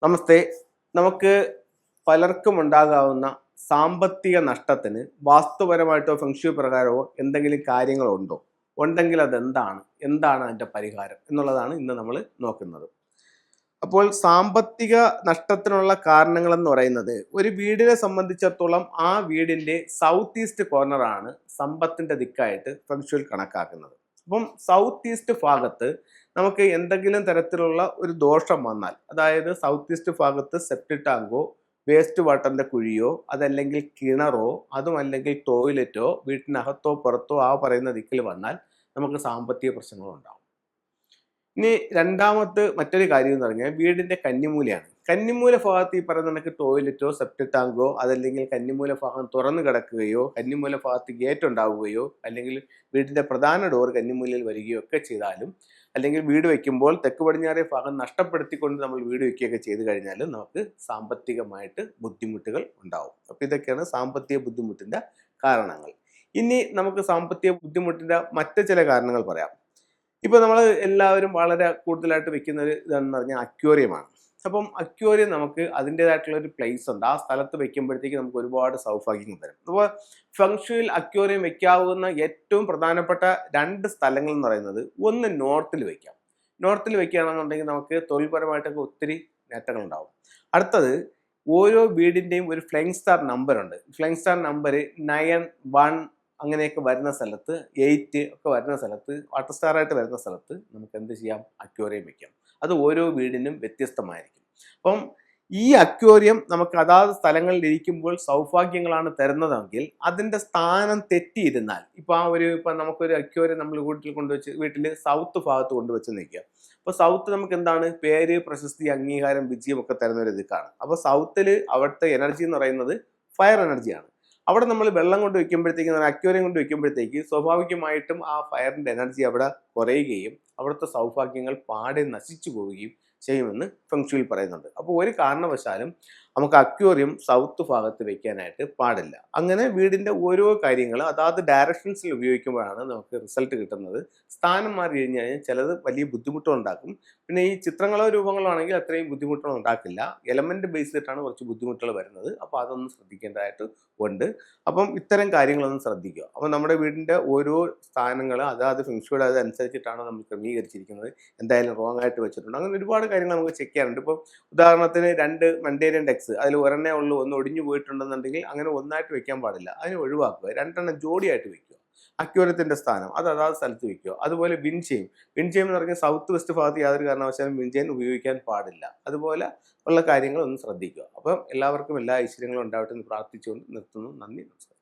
നമസ്തേ. നമുക്ക് പലർക്കും ഉണ്ടാകാവുന്ന സാമ്പത്തിക നഷ്ടത്തിന് വാസ്തുപരമായിട്ടോ ഫെങ്ഷു പ്രകാരമോ എന്തെങ്കിലും കാര്യങ്ങളുണ്ടോ? ഉണ്ടെങ്കിൽ അതെന്താണ്? എന്താണ് അതിൻ്റെ പരിഹാരം എന്നുള്ളതാണ് ഇന്ന് നമ്മൾ നോക്കുന്നത്. അപ്പോൾ സാമ്പത്തിക നഷ്ടത്തിനുള്ള കാരണങ്ങളെന്ന് പറയുന്നത് ഒരു വീടിനെ സംബന്ധിച്ചിടത്തോളം ആ വീടിൻ്റെ സൗത്ത് ഈസ്റ്റ് കോർണറാണ് സമ്പത്തിൻ്റെ ദിക്കായിട്ട് ഫെങ്ഷുവിൽ കണക്കാക്കുന്നത്. അപ്പം സൗത്ത് ഈസ്റ്റ് ഭാഗത്ത് നമുക്ക് എന്തെങ്കിലും തരത്തിലുള്ള ഒരു ദോഷം വന്നാൽ, അതായത് സൗത്ത് ഈസ്റ്റ് ഭാഗത്ത് സെപ്റ്റിക് ടാങ്കോ വേസ്റ്റ് വാട്ടറിൻ്റെ കുഴിയോ അതല്ലെങ്കിൽ കിണറോ അതുമല്ലെങ്കിൽ ടോയ്ലറ്റോ വീട്ടിനകത്തോ പുറത്തോ ആ പറയുന്ന ദിക്കിൽ വന്നാൽ നമുക്ക് സാമ്പത്തിക പ്രശ്നങ്ങളുണ്ടാവും. ഇനി രണ്ടാമത്തെ മറ്റൊരു കാര്യം എന്ന് പറഞ്ഞാൽ വീടിന്റെ കന്നിമൂലയാണ്. കന്നിമൂല ഭാഗത്ത് ഈ പറയുന്ന കണക്ക് ടോയ്ലറ്റോ സെപ്റ്റിക് ടാങ്കോ അതല്ലെങ്കിൽ കന്നിമൂല ഭാഗം തുറന്നു കിടക്കുകയോ കന്നിമൂല ഭാഗത്ത് ഗേറ്റ് ഉണ്ടാവുകയോ അല്ലെങ്കിൽ വീടിന്റെ പ്രധാന ഡോർ കന്നിമൂലയിൽ വരികയോ ഒക്കെ ചെയ്താലും, അല്ലെങ്കിൽ വീട് വയ്ക്കുമ്പോൾ തെക്ക് പടിഞ്ഞാറേ ഭാഗം നഷ്ടപ്പെടുത്തിക്കൊണ്ട് നമ്മൾ വീട് വയ്ക്കുകയൊക്കെ ചെയ്തു കഴിഞ്ഞാൽ നമുക്ക് സാമ്പത്തികമായിട്ട് ബുദ്ധിമുട്ടുകൾ ഉണ്ടാവും. അപ്പോൾ ഇതൊക്കെയാണ് സാമ്പത്തിക ബുദ്ധിമുട്ടിന്റെ കാരണങ്ങൾ. ഇനി നമുക്ക് സാമ്പത്തിക ബുദ്ധിമുട്ടിന്റെ മറ്റ് ചില കാരണങ്ങൾ പറയാം. ഇപ്പോൾ നമ്മൾ എല്ലാവരും വളരെ കൂടുതലായിട്ട് വെക്കുന്ന ഒരു ഇതെന്ന് പറഞ്ഞാൽ അക്വേറിയമാണ്. അപ്പം അക്വേറിയം നമുക്ക് അതിൻ്റെതായിട്ടുള്ള ഒരു പ്ലേസ് ഉണ്ട്. ആ സ്ഥലത്ത് വെക്കുമ്പോഴത്തേക്ക് നമുക്ക് ഒരുപാട് സൗഭാഗ്യങ്ങൾ തരും. അപ്പോൾ ഫെങ്ഷുയിൽ അക്വേറിയം വെക്കാവുന്ന ഏറ്റവും പ്രധാനപ്പെട്ട രണ്ട് സ്ഥലങ്ങൾ എന്ന് പറയുന്നത്, ഒന്ന് നോർത്തിൽ വെക്കാം. നോർത്തിൽ വെക്കുകയാണെന്നുണ്ടെങ്കിൽ നമുക്ക് തൊഴിൽപരമായിട്ടൊക്കെ ഒത്തിരി നേട്ടങ്ങൾ ഉണ്ടാവും. അടുത്തത്, ഓരോ വീടിൻ്റെയും ഒരു ഫ്ലൈങ് സ്റ്റാർ നമ്പർ ഉണ്ട്. ഫ്ലൈങ് സ്റ്റാർ നമ്പർ 9, 1 അങ്ങനെയൊക്കെ വരുന്ന സ്ഥലത്ത്, 8 ഒക്കെ വരുന്ന സ്ഥലത്ത്, വാട്ടർ സ്റ്റാറായിട്ട് വരുന്ന സ്ഥലത്ത് നമുക്ക് എന്ത് ചെയ്യാം? അക്വേറിയം വെക്കാം. അത് ഓരോ വീടിനും വ്യത്യസ്തമായിരിക്കും. അപ്പം ഈ അക്വേറിയം നമുക്ക് അതാത് സ്ഥലങ്ങളിൽ ഇരിക്കുമ്പോൾ സൗഭാഗ്യങ്ങളാണ് തരുന്നതെങ്കിൽ അതിൻ്റെ സ്ഥാനം തെറ്റിയിരുന്നാൽ, ഇപ്പം നമുക്കൊരു അക്വേറിയം നമ്മൾ വീട്ടിൽ സൗത്ത് ഭാഗത്ത് കൊണ്ടുവച്ച് നിൽക്കുക. അപ്പോൾ സൗത്ത് നമുക്ക് എന്താണ്? പേര്, പ്രശസ്തി, അംഗീകാരം, വിജയം ഒക്കെ തരുന്ന ഒരു ദിക്കാണ്. അപ്പോൾ സൗത്തിൽ അവിടുത്തെ എനർജി എന്ന് പറയുന്നത് ഫയർ എനർജിയാണ്. അവിടെ നമ്മൾ വെള്ളം കൊണ്ട് വെക്കുമ്പോഴത്തേക്ക്, അക്വേറിയം കൊണ്ട് വെക്കുമ്പോഴത്തേക്ക് സ്വാഭാവികമായിട്ടും ആ ഫയറിൻ്റെ എനർജി അവിടെ കുറയുകയും അവിടുത്തെ സൗഭാഗ്യങ്ങൾ പാടെ നശിച്ചു പോവുകയും ചെയ്യുമെന്ന് ഫെങ്ഷുയിൽ പറയുന്നുണ്ട്. അപ്പോൾ ഒരു കാരണവശാലും നമുക്ക് അക്വേറിയം സൗത്ത് ഭാഗത്ത് വെക്കാനായിട്ട് പാടില്ല. അങ്ങനെ വീടിൻ്റെ ഓരോ കാര്യങ്ങൾ അതാത് ഡയറക്ഷൻസിൽ ഉപയോഗിക്കുമ്പോഴാണ് നമുക്ക് റിസൾട്ട് കിട്ടുന്നത്. സ്ഥാനം മാറി കഴിഞ്ഞ് കഴിഞ്ഞാൽ ചിലത് വലിയ ബുദ്ധിമുട്ടുകൾ ഉണ്ടാക്കും. പിന്നെ ഈ ചിത്രങ്ങളോ രൂപങ്ങളോ ആണെങ്കിൽ അത്രയും ബുദ്ധിമുട്ടുകൾ ഉണ്ടാക്കില്ല. എലമെന്റ് ബേസ് ചെയ്തിട്ടാണ് കുറച്ച് ബുദ്ധിമുട്ടുകൾ വരുന്നത്. അപ്പോൾ അതൊന്നും ശ്രദ്ധിക്കേണ്ടതായിട്ട് ഉണ്ട്. അപ്പം ഇത്തരം കാര്യങ്ങളൊന്നും ശ്രദ്ധിക്കുക. അപ്പം നമ്മുടെ വീടിൻ്റെ ഓരോ സ്ഥാനങ്ങൾ അതാത് ഫെങ്ഷുയുടെ അതനുസരിച്ചിട്ടാണ് നമ്മൾ ക്രമീകരിച്ചിരിക്കുന്നത്. എന്തായാലും റോങ് ആയിട്ട് വെച്ചിട്ടുണ്ട്. അങ്ങനെ ഒരുപാട് കാര്യങ്ങൾ നമുക്ക് ചെക്ക് ചെയ്യാറുണ്ട്. ഇപ്പോൾ ഉദാഹരണത്തിന് 2 മണ്ടേരിയൻ ഡെക്സ്, അതിൽ ഒരെണ്ണേ ഉള്ളൂ, ഒന്ന് ഒടിഞ്ഞു പോയിട്ടുണ്ടെന്നുണ്ടെങ്കിൽ അങ്ങനെ ഒന്നായിട്ട് വെക്കാൻ പാടില്ല. അതിനെ ഒഴിവാക്കുക. 2 ജോഡിയായിട്ട് വെക്കുക. അക്വേറിയത്തിന്റെ സ്ഥാനം അത് അതാത് സ്ഥലത്ത് വെക്കുക. അതുപോലെ വിൻചെയിം എന്ന് പറഞ്ഞാൽ സൗത്ത് വെസ്റ്റ് ഭാഗത്ത് യാതൊരു കാരണവശാലും വിൻചെയിൻ ഉപയോഗിക്കാൻ പാടില്ല. അതുപോലെ ഉള്ള കാര്യങ്ങൾ ഒന്ന് ശ്രദ്ധിക്കുക. അപ്പം എല്ലാവർക്കും എല്ലാ ഐശ്വര്യങ്ങളും ഉണ്ടാവട്ടെ എന്ന് പ്രാർത്ഥിച്ചുകൊണ്ട് നിർത്തുന്നു. നന്ദി, നമസ്കാരം.